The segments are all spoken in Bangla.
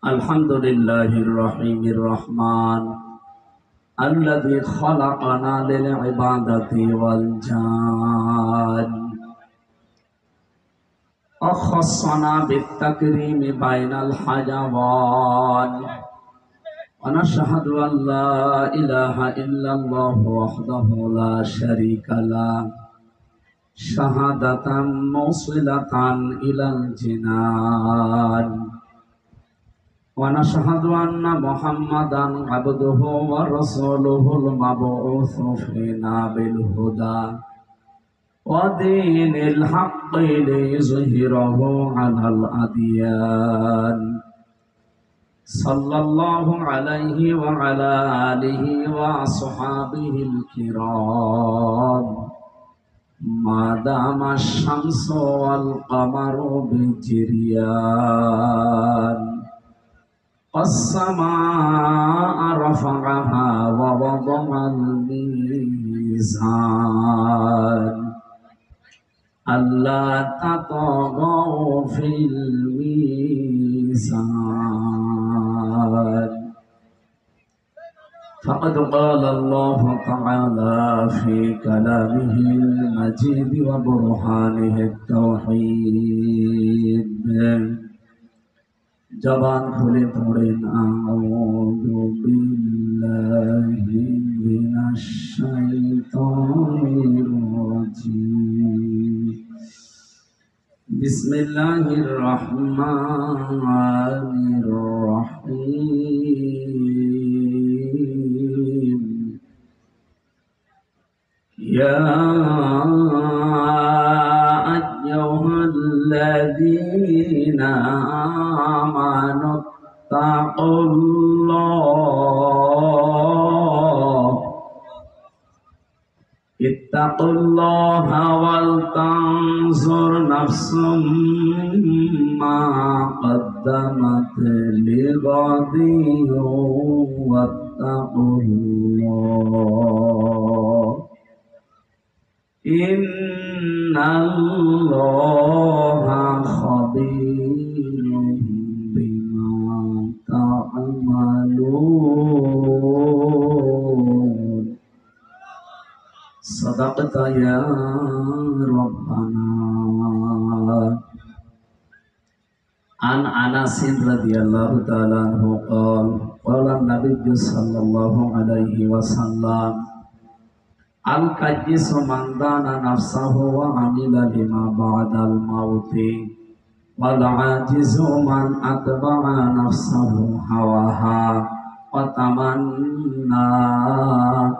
الحمد لله الرحيم الرحمن الذي خلقنا للعبادة والجان وخصنا بالتكريم بين الحيوان ونشهد أن لا إله إلا الله وحده لا شريك له شهادة موصلة إلى الجنان ونشهد أن محمدا عبده ورسوله المبعوث فينا بالهدى ودين الحق ليظهره على الأديان صلى الله عليه وعلى آله وأصحابه الكرام ما دام الشمس والقمر بجريان والسماء رفعها ووضع الميزان ألا تطغوا في الميزان فقد قال الله تعالى في كلامه المجيد وبرهانه التوحيد জবান খুলে পড়েন আউযু বিল্লাহি মিনাশ শাইতানির রাজিম বিসমিল্লাহির রহমানির রহিম ইয়া الذين آمنوا اتقوا الله ولتنظر نفس ما قدمت لغد واتقوا الله إن الله خبير بما تعملون صدقت يا ربنا عن أنس رضي الله تعالى عنه قال النبي صلى الله عليه وسلم القيس من دان نفسه وعمل لما بعد الموت والعاجز من أتبع نفسه هواها وتمنى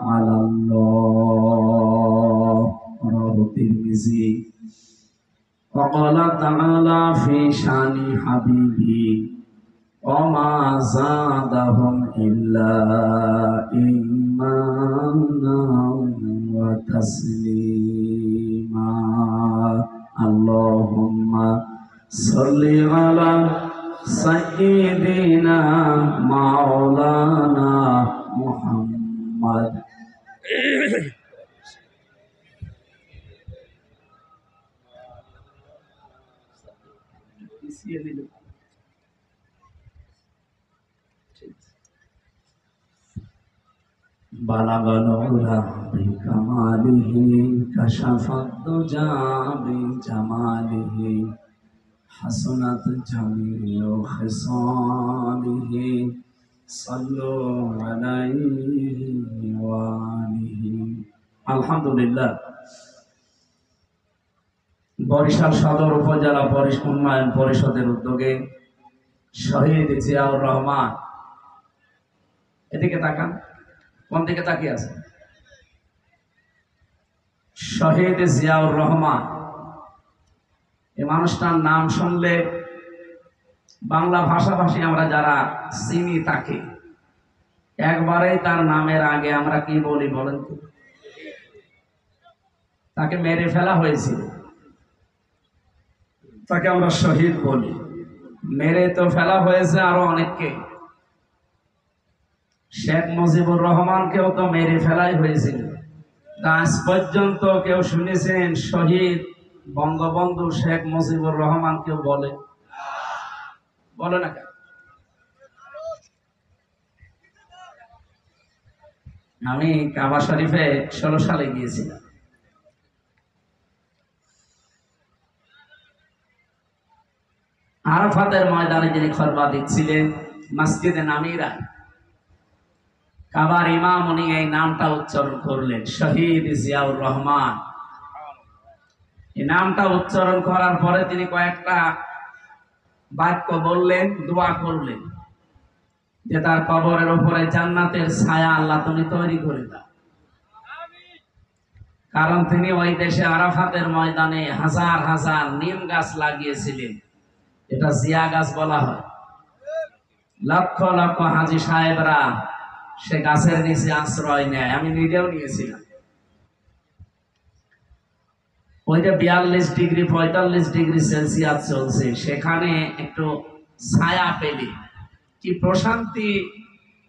على الله رواه الترمذي وقال تعالى في شان حبيبي وما زادهم إلا إيمانا وتسليما اللهم صل على سيدنا مولانا محمد بلغ العلا بكماله كشف الدجى بجماله حسنت جميع خصاله صلوا عليه وآله الحمد لله বরিশাল সদর উপজেলা উন্নয়ন পরিষদের উদ্যোগে শহীদ জিয়াউর রহমান, এদিকে তাকান, কোন দিকে তাকিয়ে আছে? শহীদ জিয়াউর রহমান, এই মানুষটার নাম শুনলে বাংলা ভাষাভাষী আমরা যারা চিনি তাকে একবারেই তার নামের আগে আমরা কি বলি বলেন তো? তাকে মেরে ফেলা হয়েছিল, তাকে আমরা শহীদ বলি। মেরে তো ফেলা হয়েছে আরো অনেককে, শেখ মুজিবুর রহমানকেও তো মেরে ফেলাই হয়েছিল। আজ পর্যন্ত কেউ শুনেছেন শহীদ বঙ্গবন্ধু শেখ মুজিবুর রহমান কেউ বলে? বলে না কেন? আমি কাবা শরীফে 16 সালে গিয়েছিলাম। আরাফাতের ময়দানে যিনি খুতবা দিচ্ছিলেন মসজিদে নামিরা, কাবার ইমাম, উনি এই নামটা উচ্চারণ করলেন, শহীদ জিয়াউর রহমান। এই নামটা উচ্চারণ করার পরে তিনি কয়েকটা বাক্য বললেন, দোয়া করলেন যে তার কবরের উপরে জান্নাতের ছায়া আল্লাহ তুমি তৈরি করে দাও। কারণ তিনি ওই দেশে আরাফাতের ময়দানে হাজার হাজার নিম গাছ লাগিয়েছিলেন, এটা জিয়া গাছ বলা হয়। লক্ষ লক্ষ হাজী সাহেবরা সে গাছের নিচে আশ্রয় নেয়, আমি নিজেও নিয়েছিলাম। ওই যে 42 ডিগ্রি 45 ডিগ্রি সেলসিয়াস চলছে, সেখানে একটু ছায়া পেলে কি প্রশান্তি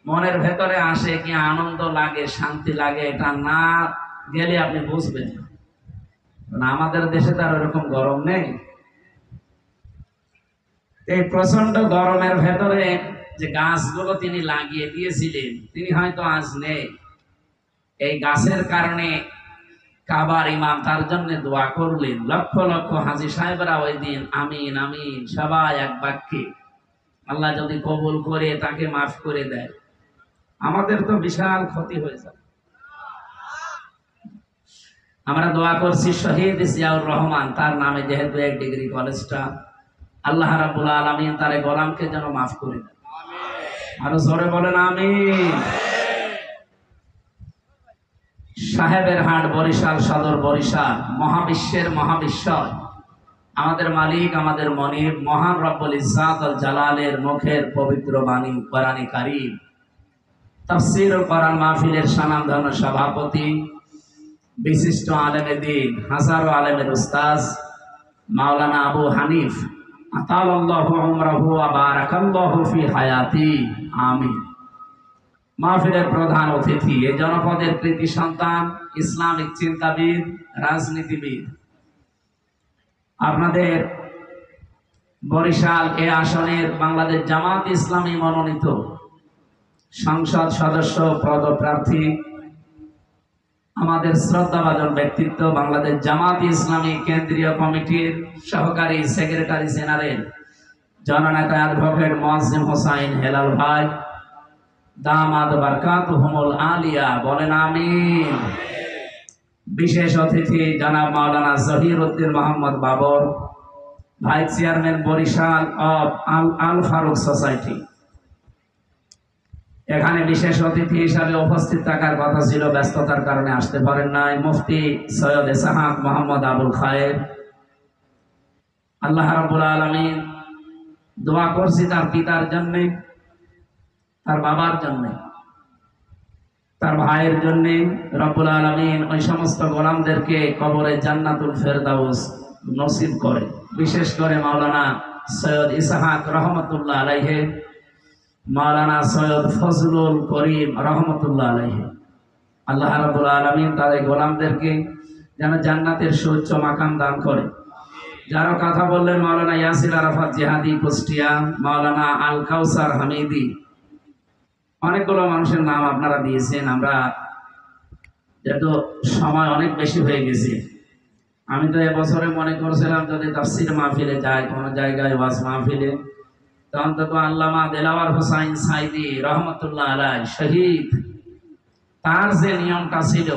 মনের ভেতরে আসে, কি আনন্দ লাগে, শান্তি লাগে, এটা না গেলে আপনি বুঝবেন না। আমাদের দেশে তো আর ওরকম গরম নেই। এই প্রচন্ড গরমের ভেতরে যে গাছগুলো তিনি লাগিয়ে দিয়েছিলেন, তিনি হয়তো আজ নেই। এই গাছের কারণে কাবার ইমাম তার জন্য দোয়া করলেন। লক্ষ লক্ষ হাজী সাহেবরা ওই দিন আমিন আমিন সবাই এক বাক্যে, আল্লাহ যদি কবুল করে তাকে মাফ করে দেয়, আমাদের তো বিশাল ক্ষতি হয়ে যাবে। আমরা দোয়া করছি শহীদ জিয়াউর রহমান তার নামে, যেহেতু 1 ডিগ্রি কলেজটা, আল্লাহ রাব্বুল আলামিন তার গোলামকে যেন মাফ করে দেয়। আরো জোরে বলেন আমিন। সাহেবের হাট, বরিশাল সদর, বরিশাল, মহাবিশ্বের মহাবিশ্বর, আমাদের মালিক, আমাদের মনিব, মহান রব্বুল ইজ্জাত আল জালালের মুখের পবিত্র বাণী কোরআনে কারীম তাফসীর ও কোরআন মাহফিলের স্বনামধন্য সভাপতি, বিশিষ্ট আলেমে দ্বীন, হাজারো আলেমের উস্তাদ মাওলানা আবু হানিফ আতালাল্লাহু উমরাহু ওয়া বারাকাল্লাহু ফি হায়াতি, আমিন। মাহফিলের প্রধান অতিথি, এই জনপদের কৃতি সন্তান, ইসলামিক চিন্তাবিদ, রাজনীতিবিদ, আপনাদের বরিশাল এ আসনের বাংলাদেশ জামাত ইসলামী মনোনীত সংসদ সদস্য পদপ্রার্থী, আমাদের শ্রদ্ধাভাজন ব্যক্তিত্ব, বাংলাদেশ জামাত ইসলামী কেন্দ্রীয় কমিটির সহকারী সেক্রেটারি জেনারেল জননেতা অ্যাডভোকেট মুয়াজ্জিম হোসাইন হেলাল ভাই, দামাদ বারকাতুহুমুল আলিয়া, বলেন আমিন। বিশেষ অতিথি জনাব মাওলানা Zahir Uddin Mohammad Babar, vice chairman Barishal of Al Faruk society. এখানে বিশেষ অতিথি হিসাবে উপস্থিত থাকার কথা ছিল, ব্যস্ততার কারণে আসতে পারেন নাই, মুফতি সৈয়দ ইসহাক মোহাম্মদ আবুল খায়ের। আল্লাহ রাব্বুল আলামিন, দোয়া করছি তার পিতার জন্যে, তার বাবার জন্যে, তার ভাইয়ের জন্যে। রব্বুল আলামিন ওই সমস্ত গোলামদেরকে কবরে জান্নাতুল ফেরদাউস নসিব করে, বিশেষ করে মাওলানা সৈয়দ ইসহাক রহমতুল্লাহ আলাইহি, মাওলানা সৈয়দ ফজলুল করিম রহমতুল্লাহ আলাইহি। আল্লাহ রাব্বুল আলামিন তাদের গোলামদেরকে যেন জান্নাতের সুউচ্চ মাকাম দান করে। যারা কথা বললেন মাওলানা ইয়াসির আরাফাত জিহাদি কুষ্টিয়া, মাওলানা আল কাউসার হামিদি, অনেকগুলো মানুষের নাম আপনারা দিয়েছেন। আমরা যেহেতু সময় অনেক বেশি হয়ে গেছে, আমি তো এবছরে মনে করছিলাম যদি তাফসীর মাহফিলে যাই, কোনো জায়গায় ওয়াজ মাহফিলে, তো অন্তত আল্লামা দেলাওয়ার হোসাইন সাইদি রহমতুল্লাহ আলাইহি শহীদ, তার যে নিয়মটা ছিল,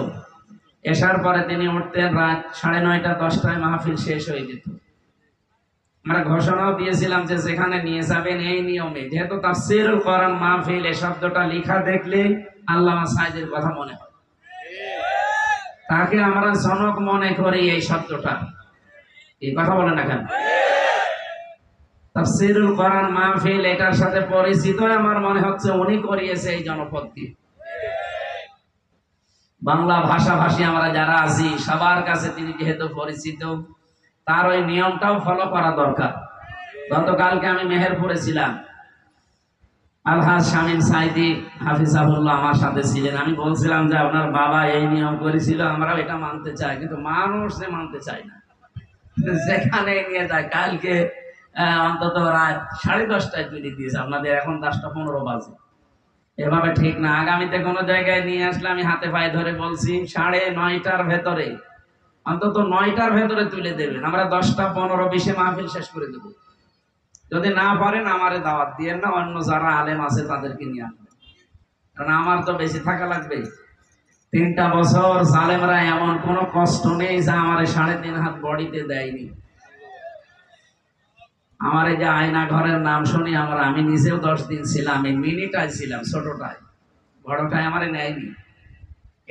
এসার পরে তিনি উঠতেন রাত 9:30 10টায়, মাহফিল শেষ হয়ে যেত। আমরা ঘোষণাও দিয়েছিলাম যে যেখানে নিয়ে যাবেন এই নিয়মে, যেহেতু তাফসীরুল কোরআন মাহফিল, এই শব্দটা লেখা দেখলে আল্লামা সাইদের কথা মনে হয়, তাকে আমরা জনক মনে করি। এই শব্দটা, এই কথা বলে না কেন? তাফসীরুল কোরআন মাহফিল, এটার সাথে পরিচিত আমার মনে হচ্ছে উনি করিয়েছে এই জনপদকে। বাংলা ভাষাভাষী আমরা যারা আছি সবার কাছে তিনি যেহেতু পরিচিত, তার ওই নিয়মটাও ফলো করা দরকার। গতকালকে আমি মেহেরপুরে ছিলাম, আলহাজ শামীম সাইদি হাফিজাহুল্লাহ আমার সাথে ছিলেন। আমি বলছিলাম যে আপনার বাবা এই নিয়ম করেছিল, আমরাও এটা মানতে চাই, কিন্তু মানুষ যে মানতে চায় না, যেখানে নিয়ে যায়। কালকে অন্তত রাত 10:30টায় তুলে দিয়েছে, আপনাদের এখন 10টা 15 বাজে। এভাবে ঠিক না। আগামীতে কোনো জায়গায় নিয়ে আসলে আমি হাতে পায়ে ধরে বলছি 9:30টার ভেতরে, অন্তত 9টার ভেতরে তুলে দেবেন। আমরা 10টা 15 20-এ মাহফিল শেষ করে দেব। যদি না পারেন আমারে দাওয়াত দিয়েন না, অন্য যারা আলেম আছে তাদেরকে নিয়ে আসবেন, কারণ আমার তো বেশি থাকা লাগবে। 3টা বছর জালেমরা এমন কোনো কষ্ট নেই যা আমার 3.5 হাত বডিতে দেয়নি। আমার এই যে আয়না ঘরের নাম শুনি আমি নিজেও 10 দিন ছিলাম, এই মিনিটায় ছিলাম, ছোটটায়, বড়টায় আমারে নেয়নি।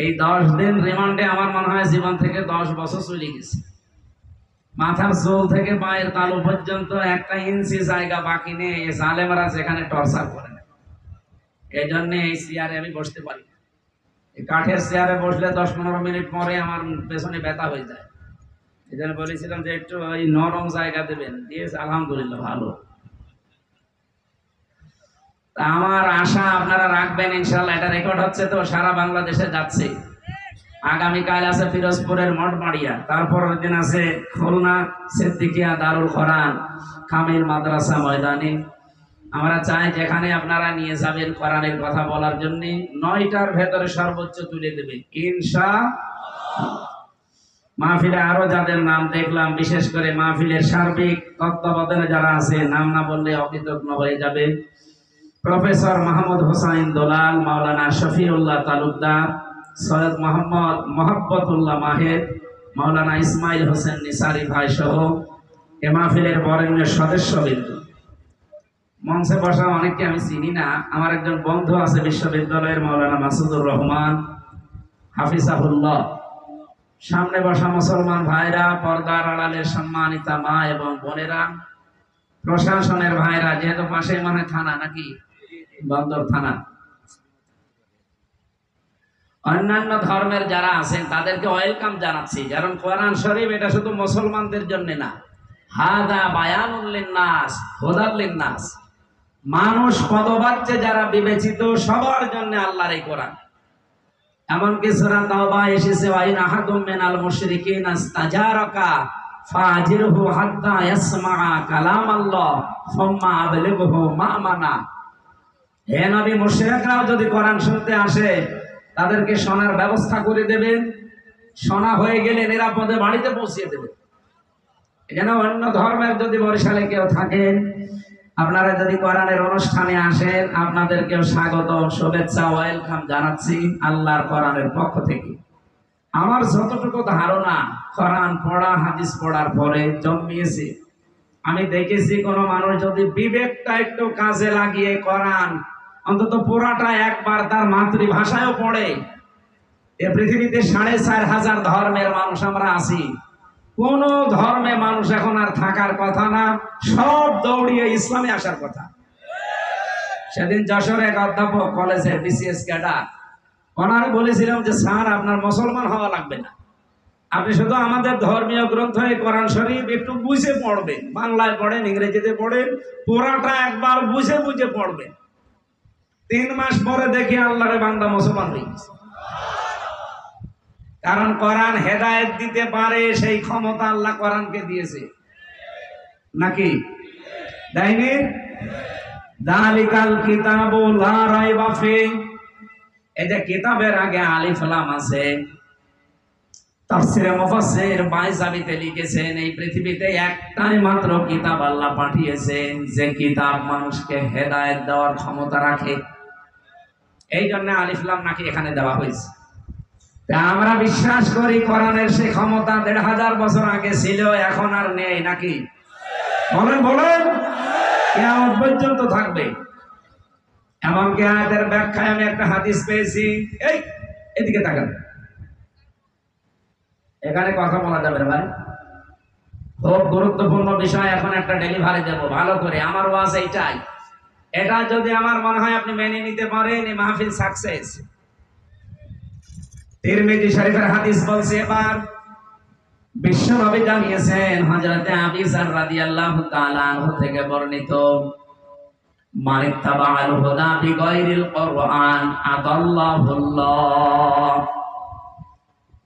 এই 10 দিন রিমান্ডে আমার মনে হয় জীবন থেকে 10 বছর চলে গেছে। মাথার চুল থেকে পায়ের তালু পর্যন্ত 1 ইঞ্চি জায়গা বাকি নেই। এই জালেমরা যেখানে টর্চার করে, এই জন্য এই চেয়ারে আমি বসতে পারি না। এই কাঠের চেয়ারে বসলে 10-15 মিনিট পরে আমার পেছনে ব্যথা হয়ে যায়। এই জন্য বলেছিলাম যে একটু ওই নরম জায়গা দেবেন, দিয়েছে, আলহামদুলিল্লাহ ভালো। তা আমার আশা আপনারা রাখবেন ইনশাআল্লাহ। এটা রেকর্ড হচ্ছে তো, সারা বাংলাদেশে যাচ্ছে। আগামীকাল আছে পিরোজপুরের মঠবাড়িয়া, তারপরের দিন আছে খুলনা সিদ্দিকিয়া দারুল কোরআন কামিল মাদ্রাসা ময়দানে। আমরা চাই যেখানে আপনারা নিয়ে যাবেন কোরআনের কথা বলার জন্য, 9টার ভেতরে সর্বোচ্চ তুলে দেবেন ইনশাআল্লাহ। মাহফিলে আরো যাদের নাম দেখলাম, বিশেষ করে মাহফিলের সার্বিক তত্ত্বাবধানে যারা আছে, নাম না বললে অকৃতজ্ঞ হয়ে যাবে। প্রফেসর মাহমুদ হোসাইন দোলাল, মাওলানা শফিউল্লাহ তালুকদার, সৈয়দ মোহাম্মদ মোহাব্বতুল্লাহ মাহের, মাওলানা ইসমাইল হোসেন নিসারি ভাই সহ এ মাহফিলের বরেণ্য সদস্যবৃন্দ। মঞ্চে বসা অনেককে আমি চিনি না। আমার একজন বন্ধু আছে বিশ্ববিদ্যালয়ের, মাওলানা মাসুদুর রহমান হাফিজাহুল্লাহ। সামনে বসা মুসলমান ভাইরা, পর্দার আড়ালের সম্মানিতা মা এবং বোনেরা, প্রশাসনের ভাইরা, যেহেতু পাশে মনে থানা নাকি বন্দর থানা, অন্যান্য ধর্মের যারা আছেন তাদেরকে ওয়েলকাম জানাচ্ছি। কারণ কোরআন শরীফ এটা শুধু মুসলমানদের জন্য না, হাদা বায়ানুল লিন্নাস হুদাল লিন্নাস, মানুষ পদবাচ্যে যারা বিবেচিত সবার জন্য আল্লাহর এই কোরআন। এমনকি সূরা তাওবা এসেছে, ওয়াইন আহাদুম মিনাল মুশরিকিনা ইস্তাজারাকা ফাজিরহু হাত্তা ইয়াসমাআ কালামাল্লাহ সুম্মা আবলিগহু মা'মানা। হে নবী, মুশরিকরাও যদি কোরআন শুনতে আসে তাদেরকে শোনার ব্যবস্থা করে দেবেন, শোনা হয়ে গেলে নিরাপদে বাড়িতে পৌঁছিয়ে দেবেন। এখানে অন্য ধর্মের যদি বরিশালে কেউ থাকেন, আপনারা যদি কোরআনের অনুষ্ঠানে আসেন, আপনাদেরকেও স্বাগত, শুভেচ্ছা, ওয়েলকাম জানাচ্ছি আল্লাহর কোরআনের পক্ষ থেকে। আমার যতটুকু ধারণা, কোরআন পড়া হাদিস পড়ার পরে জন্মিয়েছে, আমি দেখেছি কোন মানুষ যদি বিবেকটা একটু কাজে লাগিয়ে কোরআন অন্তত পুরাটা একবার তার মাতৃভাষায়ও পড়ে, এ পৃথিবীতে 4,500 ধর্মের মানুষ আমরা আছি, কোন ধর্মে মানুষ এখন আর থাকার কথা না, সব দৌড়িয়ে ইসলামে আসার কথা। সেদিন যশোর এক অধ্যাপক কলেজের বিসিএস ক্যাডার, ওনারে বলেছিলাম যে স্যার, আপনার মুসলমান হওয়া লাগবে না, আপনি শুধু আমাদের ধর্মীয় গ্রন্থ কোরআন শরীফ একটু বুঝে পড়বেন, বাংলায় পড়েন, ইংরেজিতে পড়েন, পুরাটা একবার বুঝে বুঝে পড়বেন। 3 মাস পরে দেখি আল্লাহর বান্দা মুসলমান হয়ে গেছে। কারণ কোরআন হেদায়েত দিতে পারে, সেই ক্ষমতা আল্লাহ কোরআনকে দিয়েছে, নাকি দেয়নি? যালিকাল কিতাবু লা রাইবা ফিহি, এই যে কিতাবের আগে আলিফ লাম আছে, তাফসীরে মুফাসসির বাইজাবিতে লিখেছেন, এই পৃথিবীতে একটাই মাত্র কিতাব আল্লাহ পাঠিয়েছেন যে কিতাব মানুষকে হেদায়েত দেওয়ার ক্ষমতা রাখে। এই জন্য আলিফ লাম নাকি এখানে দেওয়া হয়েছে। আমরা বিশ্বাস করি কোরআনের সেই ক্ষমতা 1,500 বছর আগে ছিল, এখন আর নেই, নাকি বলেন বলেন, কিয়ামত পর্যন্ত থাকবে। এমনকি আয়াতের ব্যাখ্যায় আমি একটা হাদিস পেয়েছি, এই এদিকে তাকান, এখানে কথা বলা যাবে না ভাই, খুব গুরুত্বপূর্ণ বিষয়। এখন একটা ডেলিভারি দেব, ভালো করে আমার ওয়াজ এইটাই, এটা যদি আমার মনে হয় আপনি মেনে নিতে পারেন, এই মাহফিল সাকসেস। তিরমিজি শরীফের হাদিস বলছে, এবার বিশ্ব নবী জানিয়েছেন, হযরতে আবু যর রাদিয়াল্লাহু তাআলা আনহু থেকে বর্ণিত, মানিত্তাবাআল হুদা বিগাইরিল কুরআন আদাল্লাহুল্লাহ,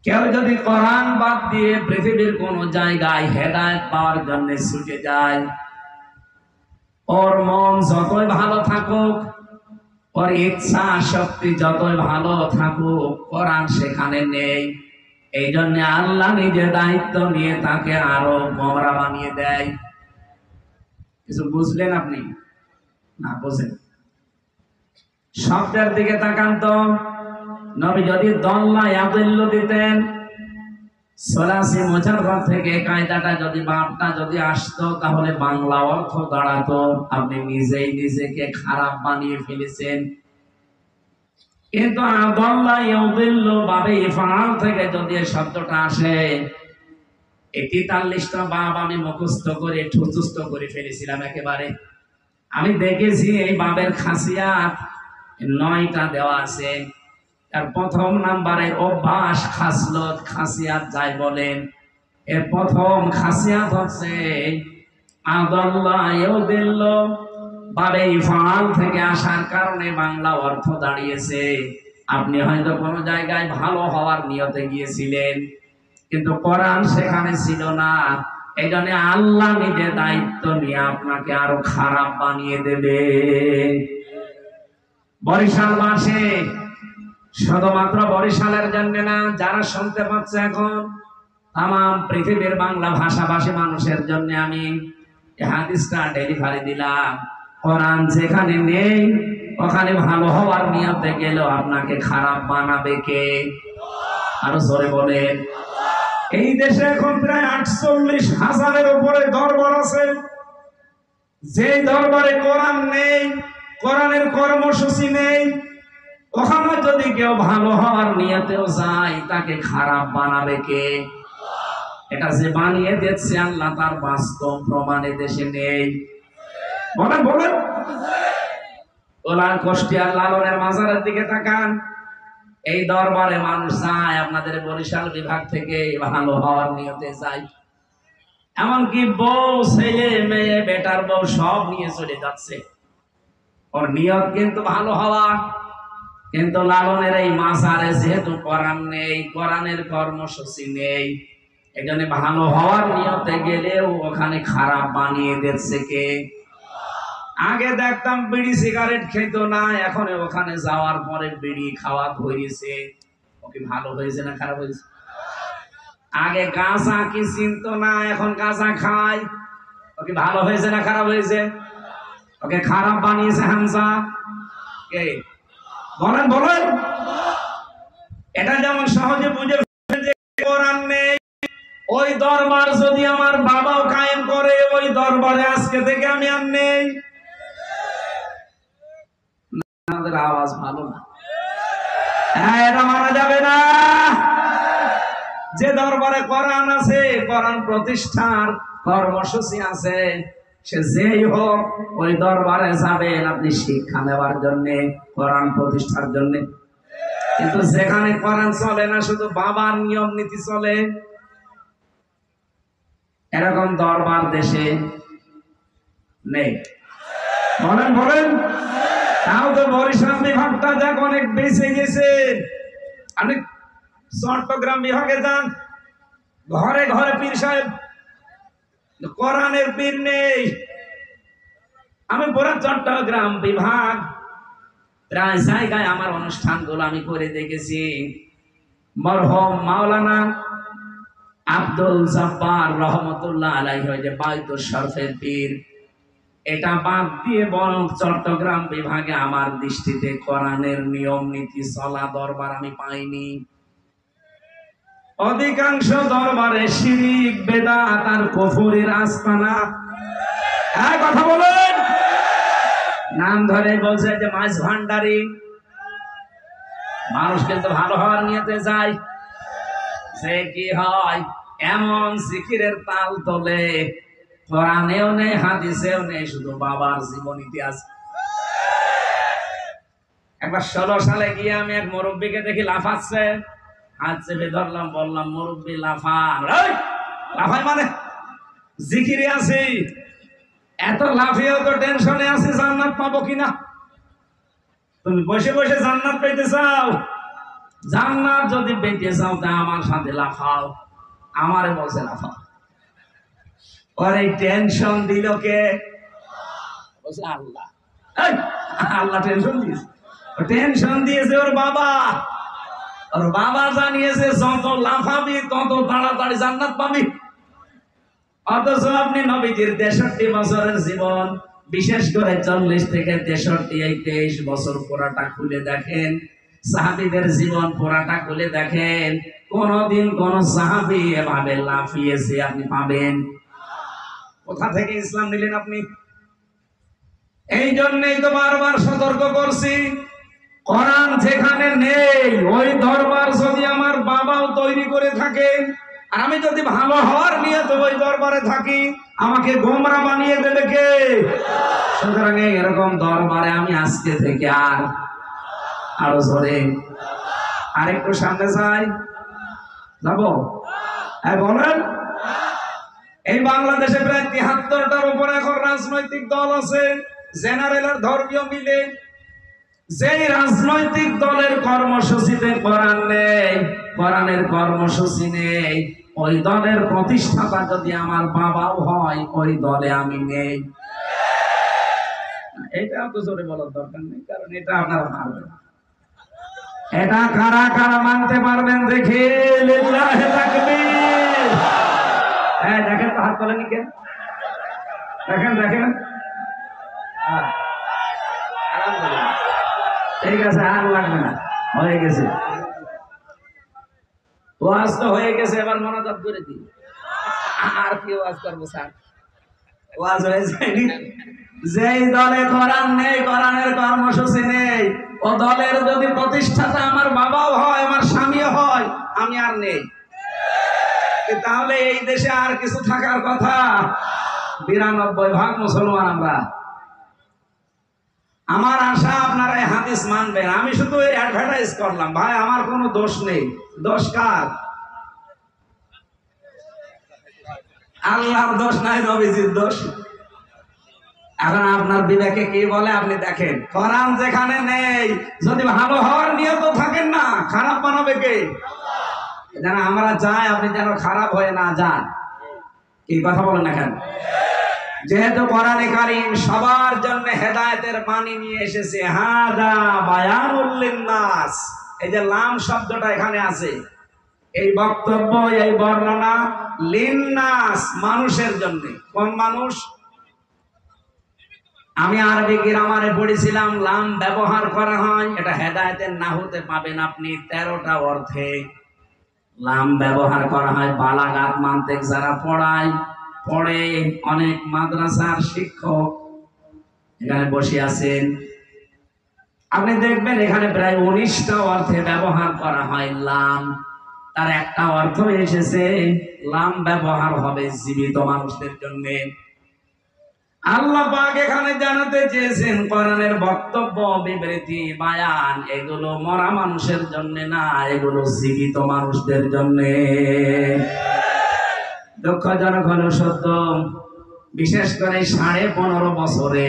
কেউ যদি কোরআন বাদ দিয়ে পৃথিবীর কোন জায়গায় হেদায়েত পাওয়ার জন্য ছুটে যায়, ওর মন যতই ভালো থাকুক, ওর ইচ্ছা শক্তি যতই ভালো থাকুক, কোরআন সেখানে নেই। এই জন্য আল্লাহ নিজে দায়িত্ব নিয়ে তাকে আরো গোমরা বানিয়ে দেয়। কিছু বুঝলেন আপনি? না বুঝেন। শব্দের দিকে তাকান তো। নবী যদি দল্লা ইয়াদিল্লু দিতেন, সরাসরি মুজাররদ থেকে কায়দাটা যদি বাপটা যদি আসতো, তাহলে বাংলা অর্থ দাঁড়াতো আপনি নিজেই নিজেকে খারাপ বানিয়ে ফেলেছেন। কিন্তু আদাল্লা ইয়াদিল্লু বাবে ইফআল থেকে যদি এই শব্দটা আসে, এই 43টা বাব আমি মুখস্থ করে ঠুসুস্থ করে ফেলেছিলাম একেবারে। আমি দেখেছি এই বাবের খাসিয়াত 9টা দেওয়া আছে। তার প্রথম নাম্বারে অভ্যাস, খাসলত, খাসিয়াত যাই বলেন, এর প্রথম খাসিয়াত হচ্ছে আদাল্লাহ ইয়াদিল্লু বাবে ইফআল থেকে আসার কারণে বাংলা অর্থ দাঁড়িয়েছে। আপনি হয়তো কোনো জায়গায় ভালো হওয়ার নিয়তে গিয়েছিলেন, কিন্তু কোরআন সেখানে ছিল না। এই জন্য আল্লাহ নিজে দায়িত্ব নিয়ে আপনাকে আরো খারাপ বানিয়ে দেবে। বরিশালবাসী, শুধুমাত্র বরিশালের জন্য না, যারা শুনতে পাচ্ছে এখন তাম পৃথিবীর বাংলা ভাষাভাষী মানুষের জন্য আমি হাদিসটা ডেলিভারি দিলাম। কোরআন যেখানে নেই, ওখানে ভালো হওয়ার নিয়তে গেলেও আপনাকে খারাপ বানাবে কে? আরো জোরে বলেন। এই দেশে এখন প্রায় 48,000-এর উপরে দরবার আছে। যে দরবারে কোরআন নেই, কোরআনের কর্মসূচি নেই, ওখানে যদি কেউ ভালো হওয়ার নিয়তেও যায়, তাকে খারাপ বানাবে কে? এটা যে বানিয়ে দিচ্ছে আল্লাহ, তার বাস্তব প্রমাণে দেশে নেই। বলেন বলেন। ওলার কুষ্টিয়ার লালনের মাজারের দিকে তাকান। এই দরবারে মানুষ যায় আপনাদের বরিশাল বিভাগ থেকে ভালো হওয়ার নিয়তে যায়। এমনকি বউ, ছেলে, মেয়ে, বেটার বউ সব নিয়ে চলে যাচ্ছে। ওর নিয়ত কিন্তু ভালো হওয়া, কিন্তু লালনের এই মাজারে যেহেতু কোরআন নেই, কোরআনের কর্মসূচি নেই, এই জন্য ভালো হওয়ার নিয়তে গেলেও ওখানে খারাপ বানিয়ে দিচ্ছে কে? আগে দেখতাম বিড়ি সিগারেট খেত না, এখন ওখানে যাওয়ার পরে বিড়ি খাওয়া ধরেছে। ওকে ভালো হয়েছে না খারাপ হয়েছে? আগে গাঁজা কি চিনত না, এখন গাঁজা খায়। ওকে ভালো হয়েছে না খারাপ হয়েছে? ওকে খারাপ বানিয়েছে হামজা কে? বলেন বলেন। এটা যেমন সহজে বুঝে যে কোরআন নেই, ওই দরবার যদি আমার বাবাও কায়েম করে, ওই দরবারে আজকে থেকে আমি আর নেই। আমাদের আওয়াজ ভালো না, এটা মারা যাবে না। যে দরবারে কোরআন আছে, কোরআন প্রতিষ্ঠার কর্মসূচি আছে, সে যেই হোক ওই দরবারে যাবেন আপনি শিক্ষা নেওয়ার জন্য, কোরআন প্রতিষ্ঠার জন্য। কিন্তু যেখানে কোরআন চলে না, শুধু বাবার নিয়ম নীতি চলে, এরকম দরবার দেশে নেই। বলেন বলেন। তাও তো বরিশাল বিভাগটা যাক অনেক বেঁচে গেছে। আপনি চট্টগ্রাম বিভাগে যান, ঘরে ঘরে পীর সাহেব, কোরআনের পীর নেই। আমি পুরো চট্টগ্রাম বিভাগ প্রায় জায়গায় আমার অনুষ্ঠানগুলো আমি করে দেখেছি। মরহুম মাওলানা আব্দুল জব্বার রহমতুল্লাহ আলাইহি যে বায়তুল শরফের পীর, এটা বাদ দিয়ে বরং চট্টগ্রাম বিভাগে আমার দৃষ্টিতে কোরআনের নিয়ম নীতি চলা দরবার আমি পাইনি। অধিকাংশ দরবারে শিরিক, বেদাত আর কুফরের আস্তানা। কথা বলেন। নাম ধরে বলছে যে মাছ ভান্ডারি। মানুষ কিন্তু ভালো হওয়ার নিয়তে যায়, সে কি হয় এমন জিকিরের তাল তোলে, কোরআনেও নেই, হাদিসেও নেই, শুধু বাবার জীবনীতে আছে। একবার 16 সালে গিয়ে আমি এক মুরব্বীকে দেখি লাফাচ্ছে, হাত চেপে ধরলাম, বললাম মুরব্বী লাফান। লাফাই মানে জিকিরে আছি, এত লাফিয়েও তো টেনশনে আছি জান্নাত পাবো কিনা। তুমি বসে বসে জান্নাত পেতে চাও? জান্নাত যদি পেতে চাও তা আমার সাথে লাফাও। আমারে বলছে লাফাও। ওর এই টেনশন দিল কে? বলছে আল্লাহ। আল্লাহ টেনশন দিয়েছে। টেনশন দিয়েছে ওর বাবা। ওর বাবা জানিয়েছে যত লাফাবি তত তাড়াতাড়ি জান্নাত পাবি। অথচ আপনি নবীজির 63 বছরের জীবন, বিশেষ করে 40 থেকে 63 এই 23 বছর পুরাটা খুলে দেখেন, সাহাবীদের জীবন পুরাটা খুলে দেখেন, কোনদিন কোন সাহাবী এভাবে লাফিয়েছে আপনি পাবেন? কোথা থেকে ইসলাম নিলেন আপনি? এই জন্যই তো বারবার সতর্ক করছি, কোরআন যেখানে নেই ওই দরবার যদি আমার বাবাও তৈরি করে থাকে, আর আমি যদি ভালো হওয়ার নিয়ে তো ওই দরবারে থাকি, আমাকে গোমরা বানিয়ে দেবে কে? সুতরাং এরকম দরবারে আমি আজকে থেকে আরো জোরে আরেকটু সামনে যাই, যাবো? বলেন। এই বাংলাদেশে প্রায় 73টার উপরে এখন রাজনৈতিক দল আছে, জেনারেল আর ধর্মীয় মিলে। যেই রাজনৈতিক দলের কর্মসূচিতে কোরআন নেই, কোরআনের কর্মসূচি নেই, ওই দলের প্রতিষ্ঠাতা যদি আমার বাবাও হয়, ওই দলে আমি নেই। এটা তো জোরে বলার দরকার নেই, কারণ এটা আপনারা পারবেন। এটা কারা কারা মানতে পারবেন দেখে লিল্লাহি তাকবীর। হ্যাঁ দেখেন তো, হাত তোলেন কেন? দেখেন দেখেন, আলহামদুলিল্লাহ, ঠিক আছে, আর লাগবে না, হয়ে গেছে। ওয়াজ তো হয়ে গেছে, এবার মনোযোগ করে দিই। আর কি ওয়াজ করবো স্যার? ওয়াজ হয়ে যায়নি। যেই দলে কোরআন নেই, কোরআনের কর্মসূচি নেই, ও দলের যদি প্রতিষ্ঠাতা আমার বাবাও হয়, আমার স্বামীও হয়, আমি আর নেই। তাহলে এই দেশে আর কিছু থাকার কথা? 92% মুসলমান আমরা। আমার আশা আপনারা এই হাদিস মানবেন। আমি শুধু অ্যাডভার্টাইজ করলাম, ভাই আমার কোনো দোষ নেই। দোষ কার? আল্লাহর দোষ নাই, নবীজির দোষ। এখন আপনার বিবেকে কি বলে আপনি দেখেন। কোরআন যেখানে নেই, যদি ভালো হওয়ার নিয়ত থাকেন না, খারাপ বানাবে কে? যেন আমরা চাই আপনি যেন খারাপ হয়ে না যান। কি কথা বলেন না কেন? যেহেতু কোরআনে কারীম সবার জন্য হেদায়েতের বাণী নিয়ে এসেছে, হাদা বায়ানুল লিন্নাস। এই যে লাম শব্দটা এখানে আছে, এই বক্তব্য, এই বর্ণনা লিন্নাস, মানুষের জন্য। কোন মানুষ? আমি আরবি গ্রামারে পড়েছিলাম, লাম ব্যবহার করা হয়, এটা হেদায়েতের নাহুতে পাবেন আপনি 13টা অর্থে লাম ব্যবহার করা হয়। বালাগাত মানতিক যারা পড়ে, অনেক মাদ্রাসার শিক্ষক এখানে বসে আছেন, আপনি দেখবেন এখানে প্রায় 19টা অর্থে ব্যবহার করা হয় লাম। তার একটা অর্থ এসেছে, লাম ব্যবহার হবে জীবিত মানুষদের জন্য। আল্লাহ পাক এখানে জানাতে চেয়েছেন, কোরআনের বক্তব্য, বিবৃতি, বায়ান এগুলো মরা মানুষের জন্য না, এগুলো জীবিত মানুষদের জন্য। দুঃখজনক হলো সত্য, বিশেষ করে 15.5 বছরে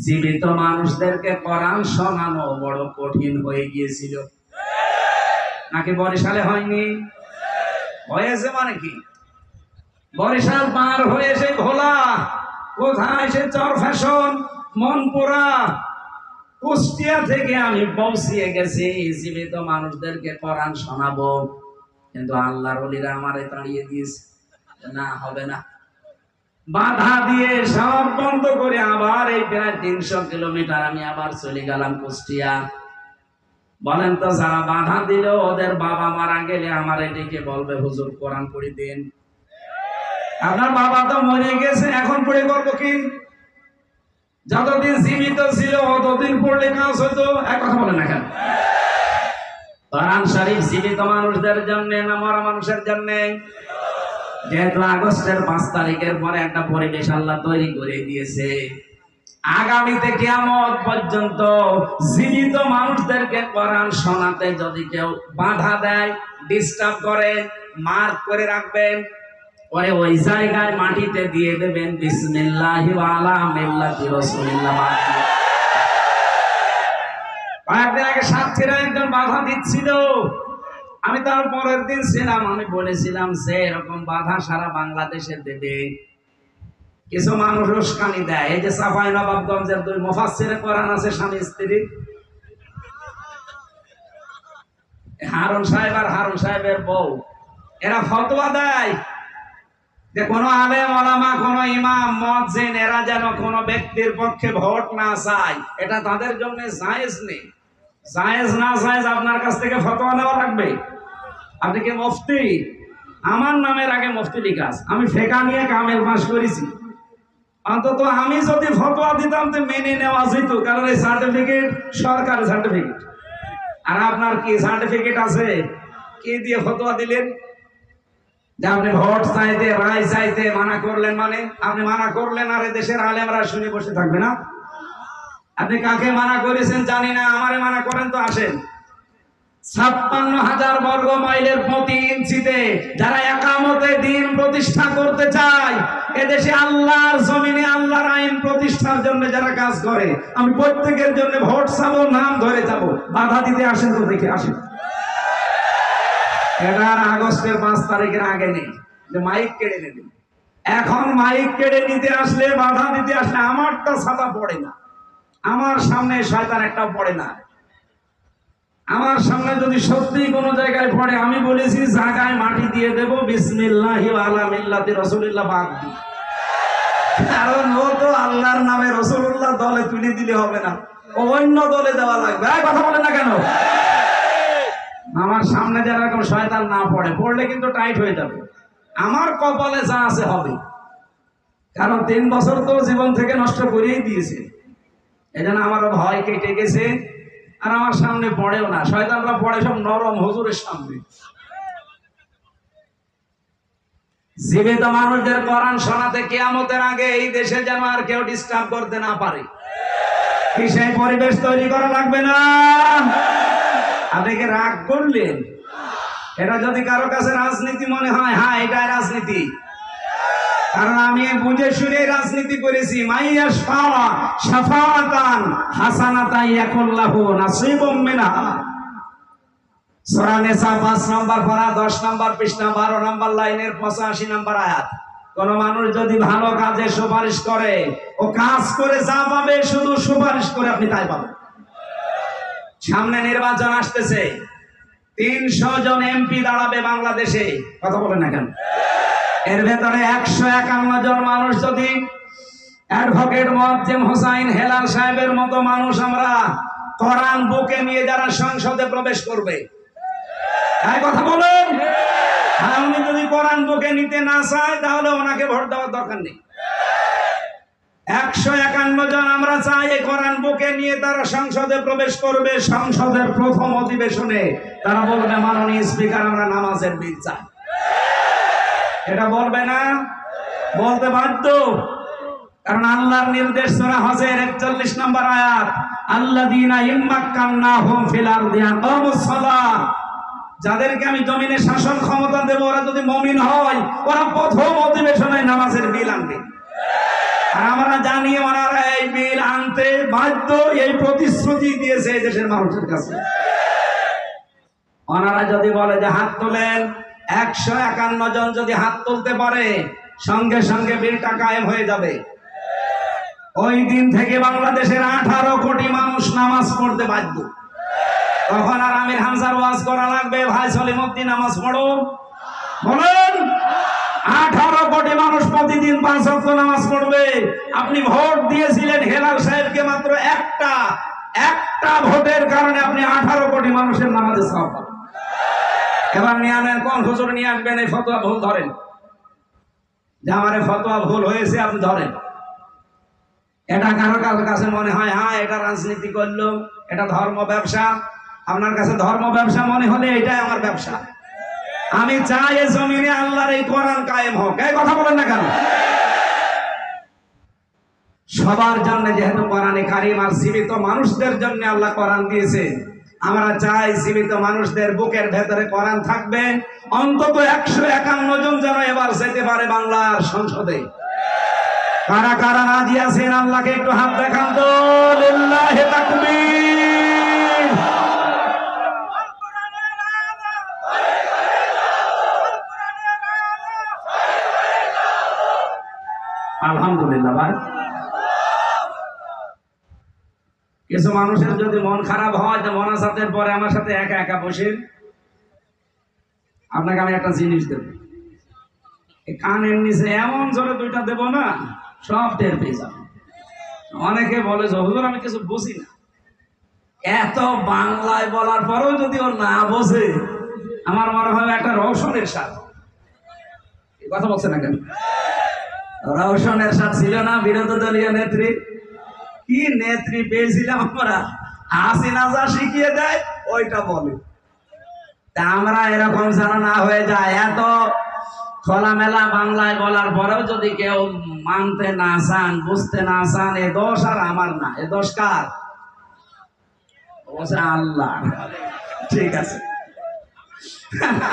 জীবিত মানুষদেরকে কোরআন শোনানো বড় কঠিন হয়ে গিয়েছিল। নাকি বরিশালে হয়নি? হয়েছে। মানে কি, বরিশাল পার হয়ে সে ভোলা, কোথায় সে চরফ্যাশন, মনপুরা, কুষ্টিয়া থেকে আমি পৌঁছিয়ে গেছি জীবিত মানুষদেরকে কোরআন শোনাবো, কিন্তু আল্লাহর ওলিরা আমারে তাড়িয়ে দিয়েছে, না হবে না, বাধা দিয়ে সব বন্ধ করে আবার এই প্রায় 300 কিলোমিটার আমি আবার চলে গেলাম কুষ্টিয়া। বলেন তো, যারা বাধা দিল ওদের বাবা মারা গেলে আমার এদিকে বলবে, হুজুর কোরআন পড়ে দিন। আপনার বাবা তো মরে গেছে, এখন পড়ে করবো কি? যতদিন জীবিত ছিল ততদিন পড়লে কাজ হতো। এক কথা বলেন না কেন? কোরআন শরীফ জীবিত মানুষদের জন্য না মরা মানুষের জন্য? যেহেতু আগস্টের 5 তারিখের পরে একটা পরিবেশ আল্লাহ তৈরি করে দিয়েছে, আগামীতে কিয়ামত পর্যন্ত জীবিত মানুষদেরকে কোরআন শোনাতে যদি কেউ বাধা দেয়, ডিস্টার্ব করে, মার্ক করে রাখবেন, পরে ওই জায়গায় মাটিতে দিয়ে দেবেন বিসমিল্লাহি ওয়া আলা মিল্লাতি রাসূলিল্লাহ। কয়েকদিন আগে সাথীরা একজন বাধা দিচ্ছিল, আমি তার পরের দিন ছিলাম, আমি বলেছিলাম যে এরকম বাধা সারা বাংলাদেশে দেবে। কিছু মানুষ উস্কানি দেয়, এই যে চাঁপাইনবাবগঞ্জের 2 মুফাসসিরে কোরআন আছে স্বামী স্ত্রী, হারুন সাহেব আর হারুন সাহেবের বউ এরা ফতোয়া দেয় যে কোন আলেম ওলামা, কোন ইমাম, মুয়াজ্জিন এরা যেন কোন ব্যক্তির পক্ষে ভোট না চায়, এটা তাদের জন্য জায়েজ নেই। জায়েজ না জায়েজ আপনার কাছ থেকে ফতোয়া নেওয়া লাগবে। আপনি কি মুফতি? আমার নামের আগে মুফতি লেখা আছে, আমি ফিকহ নিয়ে কামেল পাস করেছি। অন্তত আমি যদি ফতোয়া দিতাম তো মেনে নেওয়া যেত, কারণ এই সার্টিফিকেট সরকারি সার্টিফিকেট। আর আপনার কি সার্টিফিকেট আছে? কি দিয়ে ফতোয়া দিলেন যে আপনি ভোট চাইতে, রায় চাইতে মানা করলেন? মানে আপনি মানা করলেন আর দেশের আলেমরা শুনে বসে থাকবে না? আপনি কাকে মানা করেছেন জানি না, আমারে মানা করেন তো আসেন। 56,000 বর্গ মাইলের প্রতি ইঞ্চিতে যারা একামতে দিন প্রতিষ্ঠা করতে চায়, এদেশে আল্লাহর জমিনে আল্লাহর আইন প্রতিষ্ঠার জন্য যারা কাজ করে, আমি প্রত্যেকের জন্য ভোট চাবো, নাম ধরে যাবো। বাধা দিতে আসেন তো, দেখে আসেন। এবার আগস্টের 5 তারিখের আগে নেই যে মাইক কেড়ে নেবেন। এখন মাইক কেড়ে নিতে আসলে, বাধা দিতে আসলে আমারটা ছাতা পড়ে না, আমার সামনে শয়তান একটাও পড়ে না। আমার সামনে যদি সত্যি কোনো জায়গায় পড়ে, আমি বলেছি জায়গায় মাটি দিয়ে দেব, বিসমিল্লাহি ওয়া আলা মিল্লাতি রাসূলিল্লাহ বাদ দিই। কারণ ও তো আল্লাহর নামে রাসূলুল্লাহ দলে তুলে দিলে হবে না, অন্য দলে দেওয়া লাগবে। কথা বলেন না কেন? আমার সামনে যারা এরকম শয়তান না পড়ে, পড়লে কিন্তু টাইট হয়ে যাবে। আমার কপালে যা আছে হবে, কারণ 3 বছর তো জীবন থেকে নষ্ট করেই দিয়েছে। এজন্য আমারও ভয় কেটে গেছে, আর আমার সামনে পড়েও না। শয়তানরা পড়ে সব নরম হুজুরের সামনে। জীবিত মানুষদের কোরআন শোনাতে কিয়ামতের আগে এই দেশে যেন আর কেউ ডিস্টার্ব করতে না পারে, কি সেই পরিবেশ তৈরি করা লাগবে না? আপনি কি রাগ করলেন? এটা যদি কারো কাছে রাজনীতি মনে হয়, হ্যাঁ এটাই রাজনীতি। কারণ আমি বুঝে শুনে রাজনীতি করেছি। মাইয়াস পাওয়া শাফাআতান হাসানাতান ইয়াকুল্লাহু নাসিবুম মিনহা। সূরা নিসা 5 নম্বর পারা 10 নম্বর পৃষ্ঠা 12 নম্বর লাইনের 85 নম্বর আয়াত। কোন মানুষ যদি ভালো কাজে সুপারিশ করে, ও কাজ করে যা পাবে, শুধু সুপারিশ করে আপনি তাই পাবেন। সামনে নির্বাচন আসতেছে, 300 জন এমপি দাঁড়াবে বাংলাদেশে। কথা বলেন না কেন? এর ভেতরে 151 জন মানুষ যদি অ্যাডভোকেট মুয়াজ্জেম হোসাইন হেলাল সাহেবের মতো মানুষ আমরা কোরআন বুকে নিয়ে যারা সংসদে প্রবেশ করবে, এই কথা বলেন। আর উনি যদি কোরআন বুকে নিতে না চায়, তাহলে ওনাকে ভোট দেওয়ার দরকার নেই। 151 জন আমরা চাই এই কোরআন বুকে নিয়ে তারা সংসদে প্রবেশ করবে। সংসদের প্রথম অধিবেশনে তারা বলবে, মাননীয় স্পিকার, আমরা নামাজের বিল চাই। এটা বলবে না? বলতে বাধ্য, কারণ আল্লাহর নির্দেশ সূরা হজের 41 নম্বর আয়াত, আল্লাযীনা ইম্মাক্কান্নাহুম ফিল আরদি আকামুস সালাহ। যাদেরকে আমি জমিনে শাসন ক্ষমতা দেব, ওরা যদি মুমিন হয়, ওরা প্রথম অধিবেশনে নামাজের বিল আনবে। আর আমরা জানি ওনারা এই বিল আনতে বাধ্য, এই প্রতিশ্রুতি দিয়েছে এই দেশের মানুষের কাছে। ওনারা যদি বলে যে হাত তোলেন, 151 জন যদি হাত তুলতে পারে, সঙ্গে সঙ্গে বিলটা কায়েম হয়ে যাবে। ওই দিন থেকে বাংলাদেশের 18 কোটি মানুষ নামাজ পড়তে বাধ্য। তখন আর আমির হামজার ওয়াজ করা লাগবে, ভাই সলিমউদ্দিন নামাজ পড়ো? বলেন, 18 কোটি মানুষ প্রতিদিন 5 ওয়াক্ত নামাজ পড়বে। আপনি ভোট দিয়েছিলেন হেলাল সাহেবকে, মাত্র একটা ভোটের কারণে আপনি 18 কোটি মানুষের নামাজে সওয়াব পাবেন। এবার নিয়ে আনেন, কোন হুজুর নিয়ে আসবেন এই ফতোয়া ভুল ধরেন, যে আমার ফতোয়া ভুল হয়েছে, আপনি ধরেন। এটা কারো কারো কাছে মনে হয় হ্যাঁ এটা রাজনীতি করলো, এটা ধর্ম ব্যবসা। আপনার কাছে ধর্ম ব্যবসা মনে হলে এটাই আমার ব্যবসা। আমি চাই এই জমিনে আল্লাহর এই কোরআন কায়েম হোক। এই কথা বলেন না কেন? সবার জন্য যেহেতু কোরআনে কারিম আর জীবিত মানুষদের জন্য আল্লাহ কোরআন দিয়েছে, আমরা চাই জীবিত মানুষদের বুকের ভেতরে কোরআন থাকবে। অন্তত 151 জন যেন এবার যেতে পারে বাংলার সংসদে। কারা কারা রাজি আছেন? আল্লাহকে একটু হাত দেখান তো। লিল্লাহি তাকবীর। আলহামদুলিল্লাহ। ভাই, কিছু মানুষের যদি মন খারাপ হয়, তো মোনাজাতের পরে আমার সাথে একা একা বসে আপনাকে আমি একটা জিনিস দেব, এই কানের নিচে এমন জোরে দুইটা দেব না, সব টের পেয়ে যাবে। অনেকে বলে যে হুজুর আমি কিছু বুঝি না, এত বাংলায় বলার পরেও যদি ও না বোঝে, আমার মনে হয় একটা রওশনের সাথে কথা বলছে না কেন? রওশনের সাথে ছিল না বিরোধী দলীয় নেত্রী? কি নেত্রী পেয়েছিলাম আমরা, হাসিনা যা শিখিয়ে দেয় ওইটা বলে। তা আমরা এরকম যেন না হয়ে যায়, এত খোলামেলা বাংলায় বলার পরেও যদি কেউ মানতে না চান, বুঝতে না চান, এ দোষ আর আমার না, এ দোষ কার? আল্লাহ। ঠিক আছে,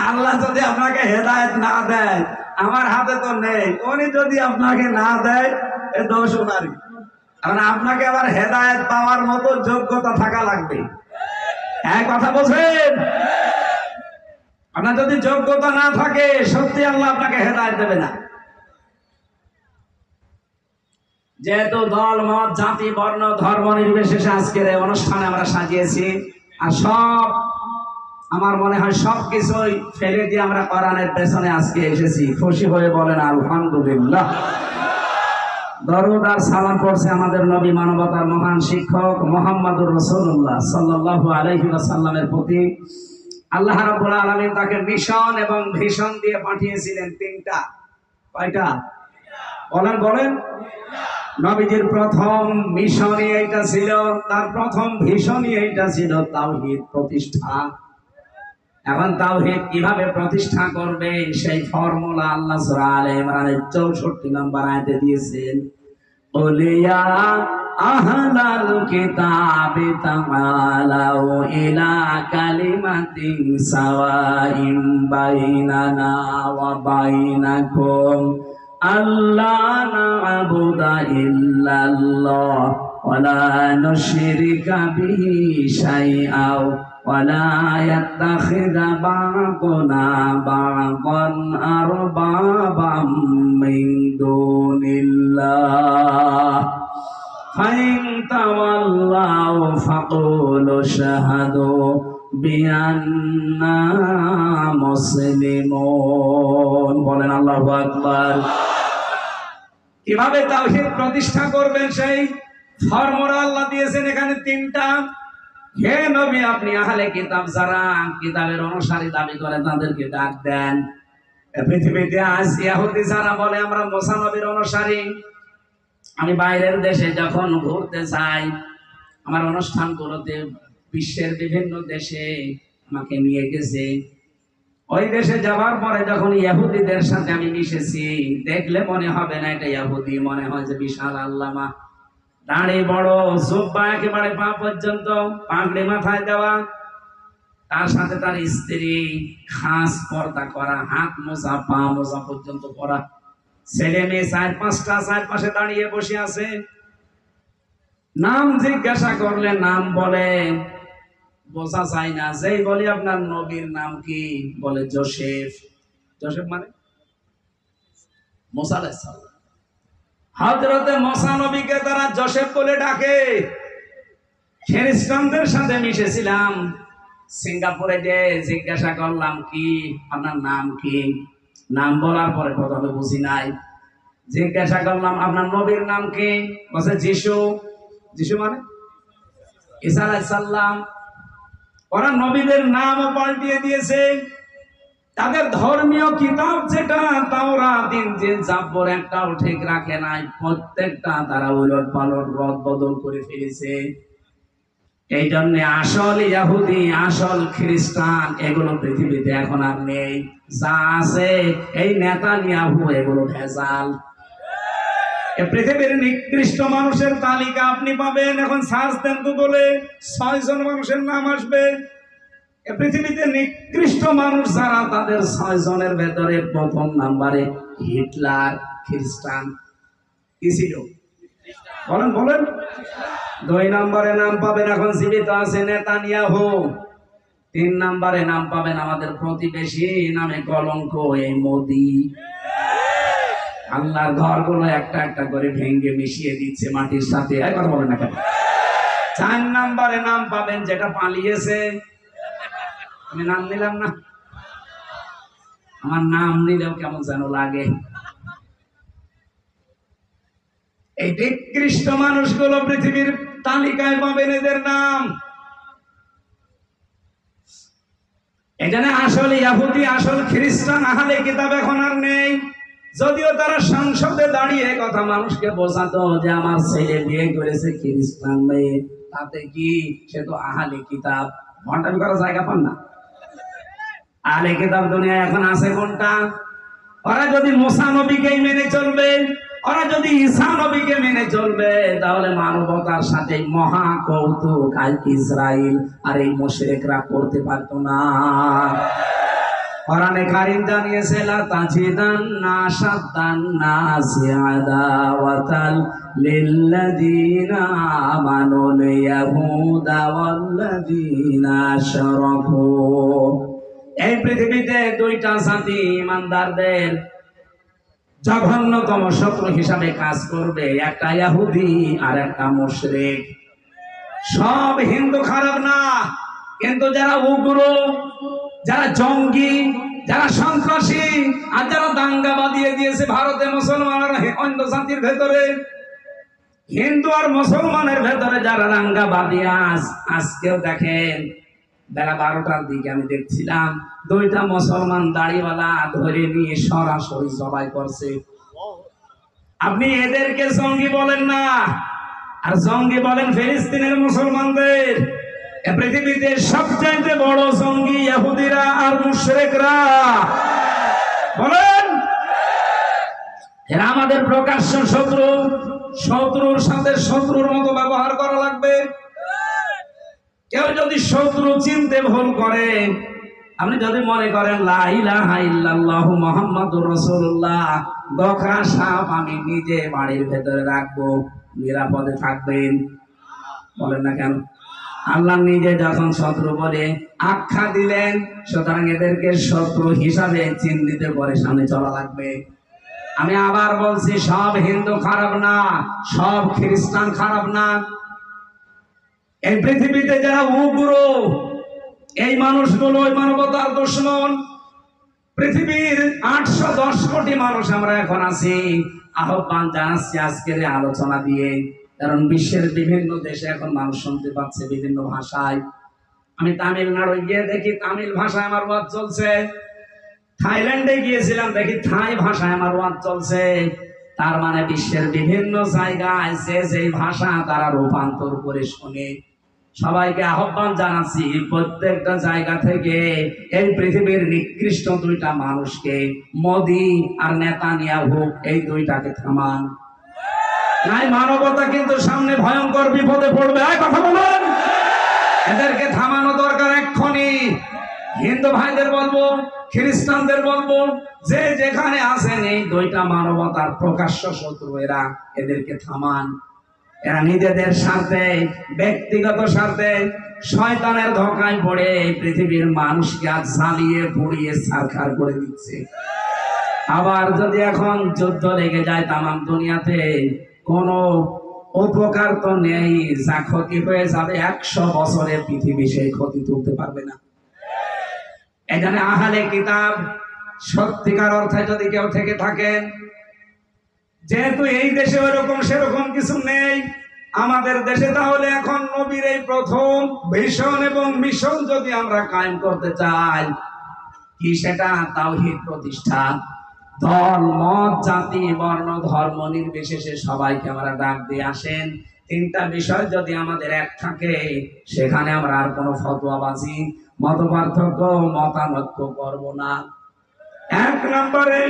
আল্লাহ যদি আপনাকে হেদায়েত না দেয়, আমার হাতে তো নেই, উনি যদি আপনাকে না দেয় এ দোষ ওনারই। কারণ আপনাকে আবার হেদায়েত পাওয়ার মতো যোগ্যতা থাকা লাগবে। এক কথা বলছেন? আপনার যদি যোগ্যতা না থাকে, সত্যি আল্লাহ আপনাকে হেদায়েত দেবে না। যেহেতু দল মত জাতি বর্ণ ধর্ম নির্বিশেষে আজকের এই অনুষ্ঠানে আমরা সাজিয়েছি, আর সব আমার মনে হয় সব কিছুই ফেলে দিয়ে আমরা কোরআনের পেছনে আজকে এসেছি। খুশি হয়ে বলেন আলহামদুলিল্লাহ। দরুদ আর সালাম করছে আমাদের নবী, মানবতার মহান শিক্ষক মুহাম্মদুর রাসূলুল্লাহ সাল্লাল্লাহু আলাইহি ওয়াসাল্লামের প্রতি। আল্লাহ রাব্বুল আলামিন তাকে মিশন এবং ভিশন দিয়ে পাঠিয়েছিলেন তিনটা। কয়টা? বলেন বলেন। নবীজির প্রথম মিশনই এইটা ছিল, তার প্রথম ভিশনই এইটা ছিল, তাওহীদ প্রতিষ্ঠা। এখন তাওহীদ কিভাবে প্রতিষ্ঠা করবে সেই ফর্মুলা আল্লাহ সূরা আলে ইমরানের 64 নম্বর আয়াতে দিয়েছেন। ওলিয়া আহলাল কিতাবি তাআলাউ ইলা কালিমাতিন সাওয়াইন বাইনানা ওয়া বাইনাকুম আল্লা না'বুদা ইল্লাল্লাহ ওয়া লা নুশরিকা বিহি শাইআও ওয়া লা ইয়াত্তাখিযা বা'দুনা বা'দান আরবাবাম মিন দুনিল্লাহ ফাইন তাওয়াল্লাউ ফাকুলু শাহাদু বিআন্না মুসলিমুন। বলেন আল্লাহু আকবার। কিভাবে তাওহীদ প্রতিষ্ঠা করবেন সেই ফর্মুলা আল্লাহ দিয়েছেন এখানে তিনটা। হে নবী, আপনি আহলে কিতাব যারা কিতাবের অনুসারী দাবি করে তাদেরকে ডাক দেন। পৃথিবীতে আজ ইহুদি যারা বলে আমরা মুসা নবীর অনুসারী, আমি বাইরের দেশে যখন ঘুরতে যাই, আমার অনুষ্ঠানগুলোতে বিশ্বের বিভিন্ন দেশে আমাকে নিয়ে গেছে। ওই দেশে যাওয়ার পরে যখন ইহুদিদের সাথে আমি মিশেছি, দেখলে মনে হবে না এটা ইহুদি, মনে হয় যে বিশাল আল্লামা, দাড়ি বড়, জুব্বা একেবারে পা পর্যন্ত, পাগড়ি মাথায় দেওয়া, তার সাথে তার স্ত্রী খাস পর্দা করা, হাত মোজা পা মোজা পর্যন্ত পরা, ছেলে মেয়ে 4-5টা চারপাশে দাঁড়িয়ে বসে আছে। নাম জিজ্ঞাসা করলে নাম বলে বোঝা যায় না। যেই বলি আপনার নবীর নাম কি, বলে জোসেফ। জোসেফ মানে মুসা আলাইহিস সালাম। হযরতে মুসা নবীকে তারা জোসেফ বলে ডাকে। খ্রিস্টানদের সাথে মিশেছিলাম সিঙ্গাপুরে, যে জিজ্ঞাসা করলাম কি আপনার নাম কি, নাম বলার পরে প্রথমে বুঝি নাই। জিজ্ঞাসা করলাম আপনার নবীর নাম কি, বলছে যিশু। যিশু মানে ঈসা আলাইহিস সালাম। ওরা নবীদের নামও পাল্টিয়ে দিয়েছে। তাদের ধর্মীয় কিতাব যেটা তাওরাত, ইনজিল, জাবর একটাও ঠিক রাখে নাই, প্রত্যেকটা তারা উলট পালট রদ বদল করে ফেলেছে। এই জন্য আসল ইহুদি, আসল খ্রিস্টান এগুলো পৃথিবীতে এখন আর নেই। যা আছে এই নেতানিয়াহু, এগুলো ভেজাল। পৃথিবীর নিকৃষ্ট মানুষের তালিকা আপনি পাবেন, এখন সার্চ দেন গুগলে, 6 জন মানুষের নাম আসবে। পৃথিবীতে নিকৃষ্ট মানুষ যারা, তাদের 6 জনের ভেতরে প্রথম নাম্বারে হিটলার, খ্রিস্টান। কি ছিল? বলেন বলেন। 2 নম্বরে নাম পাবেন, এখন জীবিত আছে, নেতানিয়াহু। 3 নম্বরে নাম পাবেন আমাদের প্রতিবেশী, নামে কলঙ্ক, এই মোদি। আল্লাহর ঘরগুলো একটা একটা করে ভেঙে মিশিয়ে দিচ্ছে মাটির সাথে। একবার বলেন না কেন? 4 নম্বরে নাম পাবেন যেটা পালিয়েছে, আমি নাম নিলাম না, আমার নাম নিলেও কেমন যেন লাগে। এই নিকৃষ্ট মানুষগুলো পৃথিবীর তালিকায় পাবেন এদের নাম। এখানে আসল ইহুদি, আসল খ্রিস্টান, আহলে কিতাব এখন আর নেই। যদিও তারা সংসদে দাঁড়িয়ে কথা মানুষকে বোঝাতো যে আমার ছেলে বিয়ে করেছে খ্রিস্টান মেয়ে, তাতে কি, সে তো আহলে কিতাব। ঘন্টা করার জায়গা পান না। আহলে কিতাব দুনিয়া এখন আছে কোনটা? ওরা যদি মুসা নবীকেই মেনে চলবে, ওরা যদি ঈসা নবীকে মেনে চলবে, তাহলে মানবতার সাথে মহা কৌতুক আল ইসরাইল আর এই মুশরিকরা করতে পারতো না। কোরআনে কারীম জানিয়েছে লা তাজিদান্না শাদ্দান্নাসি আদাওয়াতাল লিল্লাযীনা আমানুল ইয়াহুদা ওয়াল্লাযীনা আশরাকু। এই পৃথিবীতে দুইটা জাতি ইমানদারদের জঘন্যতম শত্রু হিসাবে কাজ করবে, একটা ইহুদি আর একটা মুশরিক। সব হিন্দু খারাপ না, কিন্তু যারা উগ্র, যারা জঙ্গি, যারা সন্ত্রাসী আর যারা দাঙ্গা বাঁধিয়ে দিয়েছে ভারতে মুসলমান আর অন্য জাতির ভেতরে, হিন্দু আর মুসলমানের ভেতরে যারা দাঙ্গা বাঁধিয়ে আজকেও দেখেন বেলা 12টার দিকে আমি দেখছিলাম দুইটা মুসলমান দাড়িওয়ালা ধরে নিয়ে সরাসরি জবাই করছে। আপনি এদেরকে জঙ্গি বলেন না, আর জঙ্গি বলেন ফিলিস্তিনের মুসলমানদের। পৃথিবীতে সবচাইতে বড় জঙ্গি ইহুদিরা আর মুশরিকরা। বলেন, এরা আমাদের প্রকাশ্য শত্রু। শত্রুর সাথে শত্রুর মতো ব্যবহার করা লাগবে। কেউ যদি শত্রু চিনতে ভুল করে, আপনি যদি মনে করেন লা ইলাহা ইল্লাল্লাহু মুহাম্মাদুর রাসূলুল্লাহ, গোখরা সাপ আমি নিজে বাড়ির ভেতরে রাখবো, নিরাপদে থাকবেন, বলেন না কেন? আল্লাহ নিজে যখন শত্রু বলে আখ্যা দিলেন, সুতরাং এদেরকে শত্রু হিসাবে চিহ্নিত করে সামনে চলা লাগবে। আমি আবার বলছি, সব হিন্দু খারাপ না, সব খ্রিস্টান খারাপ না। এই পৃথিবীতে যারা উগ্র, এই মানুষগুলো ওই মানবতার দুশমন। পৃথিবীর 810 কোটি মানুষ আমরা এখন আছি। আহ্বান জানাচ্ছি আজকের আলোচনা দিয়ে, কারণ বিশ্বের বিভিন্ন দেশে এখন মানুষ শুনতে পাচ্ছে বিভিন্ন ভাষায়। আমি তামিলনাড়ু গিয়ে দেখি তামিল ভাষায় আমার ওয়াজ চলছে। থাইল্যান্ডে গিয়েছিলাম, দেখি থাই ভাষায় আমার ওয়াজ চলছে। তার মানে বিশ্বের বিভিন্ন জায়গায় যে ভাষা তারা রূপান্তর করে শোনে। সবাইকে আহ্বান জানাচ্ছি, প্রত্যেকটা জায়গা থেকে এই পৃথিবীর নিকৃষ্ট দুইটা মানুষকে, মোদি আর নেতানিয়াহু, এই দুইটাকে থামান। নাই মানবতা কিন্তু সামনে ভয়ঙ্কর বিপদে পড়বে। কথা বলুন, এদেরকে থামানো দরকার এক্ষুনি। হিন্দু ভাইদের বলবো, খ্রিস্টানদের বলবো, যে যেখানে আছেন এই দুইটা মানবতার প্রকাশ্য শত্রু এরা, এদেরকে থামান। এরা নিজেদের স্বার্থে, ব্যক্তিগত স্বার্থে শয়তানের ধোঁকায় পড়ে পৃথিবীর মানুষকে আজ জ্বালিয়ে পুড়িয়ে ছারখার করে দিচ্ছে। আবার যদি এখন যুদ্ধ লেগে যায় তামাম দুনিয়াতে, কোনো উপকার তো নেই, যা ক্ষতি হয়ে যাবে 100 বছরে পৃথিবী সেই ক্ষতি তুলতে পারবে না। এখানে আহলে কিতাব সত্যিকার অর্থে যদি কেউ থেকে থাকেন, যেহেতু এই দেশে ওরকম সেরকম কিছু নেই আমাদের দেশে, তাহলে এখন নবীর এই প্রথম ভিশন এবং মিশন যদি আমরা কায়েম করতে চাই, কি সেটা? তাওহীদ প্রতিষ্ঠা। দল মত জাতি বর্ণ ধর্ম নির্বিশেষে সবাইকে আমরা ডাক দিয়ে আসেন। 3টা বিষয় যদি আমাদের এক থাকে, সেখানে আমরা আর কোনো ফতোয়াবাজি, মত পার্থক্য, মতানৈক্য করব না। 1 নম্বরে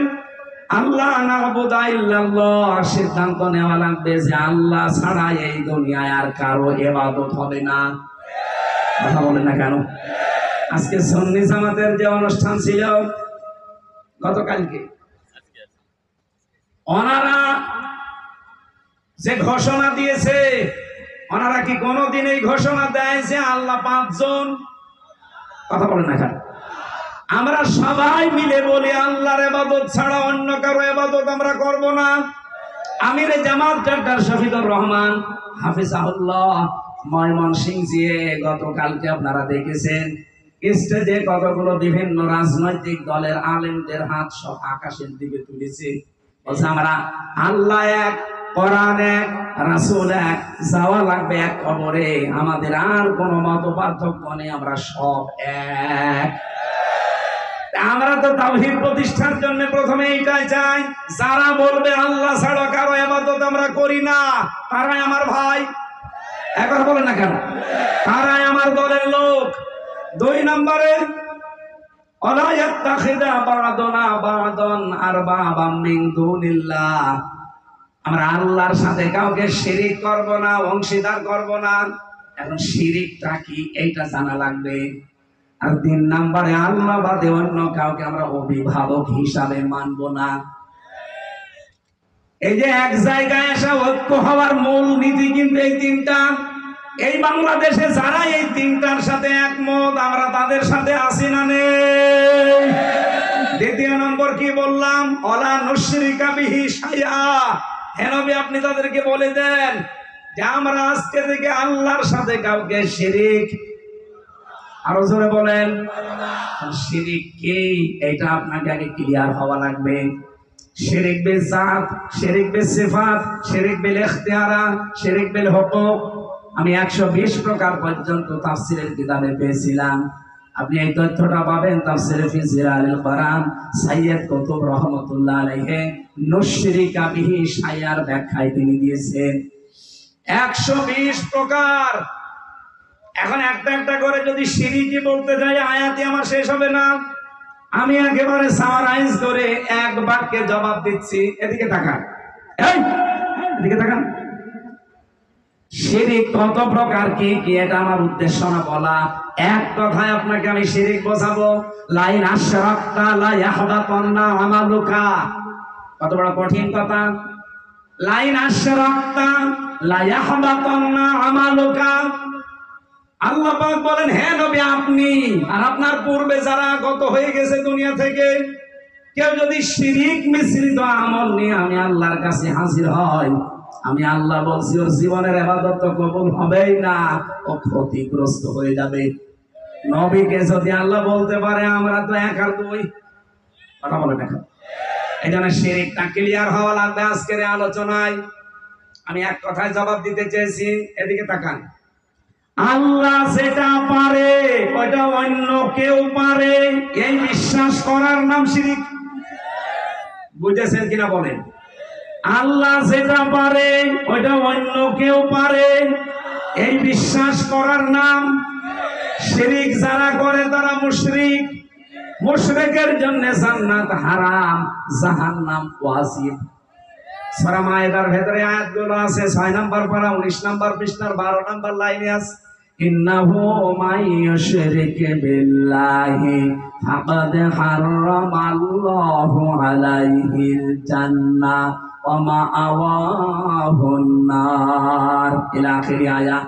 আল্লাহ না'বুদা ইল্লাল্লাহ, সিদ্ধান্ত নেওয়া লাগবে যে আল্লাহ ছাড়া এই দুনিয়ায় আর কারো ইবাদত হবে না। কথা বলেন না কেন? আজকে সুন্নি জামাতের যে অনুষ্ঠান ছিল গতকালকে, ওনারা যে ঘোষণা দিয়েছে, ওনারা কি কোনোদিন এই ঘোষণা দেয় যে আল্লাহ 5 জন? কথা বলেন না কেন? আমরা সবাই মিলে বলি আল্লাহর ইবাদত ছাড়া অন্য কারো ইবাদত আমরা করব না। আমিরে জামাত ডক্টর শফিকুর রহমান হাফিজাহুল্লাহ ময়মনসিংহ গতকালকে আপনারা দেখেছেন স্টেজে কতগুলো বিভিন্ন রাজনৈতিক দলের আলেমদের হাত সব আকাশের দিকে তুলেছে, বলছে আমরা আল্লাহ এক, কোরআন এক, রাসূল এক, যাওয়া লাগবে এক কবরে, আমাদের আর কোনো মত পার্থক্য নেই, আমরা সব এক। আমরা তো তাওহীদ প্রতিষ্ঠার জন্য প্রথমে এইটাই চাই, যারা বলবে আল্লাহ ছাড়া কারো ইবাদত আমরা করি না, তারাই আমার ভাই। একবার বলেন না কেন? তারাই আমার দলের লোক। 2 নম্বরে ওয়ালা ইয়াত্তাখিযা বা'দুনা বা'দান আরবাবাম মিন দুনিল্লাহ, আমরা আল্লাহর সাথে কাউকে শিরিক করব না, অংশীদার করব না। এখন শিরিকটা কি এইটা জানা লাগবে। আর 3 নম্বরে আল্লাহ বাদে অন্য কাউকে আমরা অভিভাবক হিসাবে মানব না। এই যে এক জায়গায় এসে ঐক্য হওয়ার মূল নীতি কিন্তু এই 3টা। এই বাংলাদেশে যারা এই 3টার সাথে একমত, আমরা তাদের সাথে আছি না নেই? 2 নম্বর কি বললাম? ওয়ালা নুশরিকা বিহি শাইআ। হে নবী, আপনি তাদেরকে বলে দেন যে আমরা আজকে থেকে আল্লাহর সাথে কাউকে শিরিক, আরো জোরে বলেন, শিরিক কি এটা আপনাকে আগে ক্লিয়ার হওয়া লাগবে। শিরিক বিল জাত, শিরিক বিল সিফাত, শিরিক বিল ইখতিয়ারা, শিরিক বিল হুকুক। আমি 120 প্রকার পর্যন্ত তাফসীরের কিতাবে পেয়েছিলাম। আপনি এই তথ্যটা পাবেন তাফসীরে ফি জিলালিল কোরআন, সাইয়্যিদ কুতুব রাহমাতুল্লাহ আলাইহি নুশরিকা বিহি শাইআর ব্যাখ্যায় তিনি দিয়েছেন 120 প্রকার। এখন একটা একটা করে যদি শিরিকি বলতে যাই, আয়াতে আমার শেষ হবে না। আমি একেবারে সামারাইজ করে এক বাক্যে জবাব দিচ্ছি। এদিকে তাকান, এদিকে তাকান। শিরিক কত প্রকার, কি কি, এটা আমার উদ্দেশ্য না বলা। এক কথায় আপনাকে আমি শিরিক বোঝাবো, লাইন আশরাকতা লা ইয়াহবাতান্না আমালুকা। কত বড় কঠিন কথা। লাইন আশরাকতা লা ইয়াহবাতান্না আমালুকা। আল্লাহ পাক বলেন, হে নবী, আপনি আর আপনার পূর্বে যারা গত হয়ে গেছে দুনিয়া থেকে, কেউ যদি শিরিক মিশ্রিত আমল নিয়ে আমি আল্লাহর কাছে হাজির হয়, আমি আল্লাহ বলছি ওর জীবনের ইবাদত তো কবুল হবেই না, ও ক্ষতিগ্রস্ত হয়ে যাবে। নবীকে যদি আল্লাহ বলতে পারে, আমরা তো 1 আর 2। কথা বলে দেখো, এই জন্য শিরিকটা ক্লিয়ার হওয়া লাগবে আজকের আলোচনায়। আমি এক কথায় জবাব দিতে চেয়েছি। এদিকে তাকান। আল্লাহ যেটা পারে ওইটা অন্য কেউ পারে, এই বিশ্বাস করার নাম শিরিক। বুঝেছেন কিনা বলেন? আল্লাহ যেটা পারে ওইটা অন্য কেউ পারে, এই বিশ্বাস করার নাম শিরিক। যারা করে তারা মুশরিক। মুশরিকের জন্য জান্নাত হারাম, জাহান্নাম ওয়াজিব। সূরা মায়েদার ভেতরে আয়াতগুলো আছে। 6 নম্বর পারা 19 নম্বর পৃষ্ঠার 12 নম্বর লাইনে আছে, ইন্নাহু মাইয়ুশরিক বিল্লাহি ফাকাদ হারামাল্লাহু আলাইহিল জান্নাহ ওয়া মাআওয়াহুন নার, ইলা আখিরি আয়াত।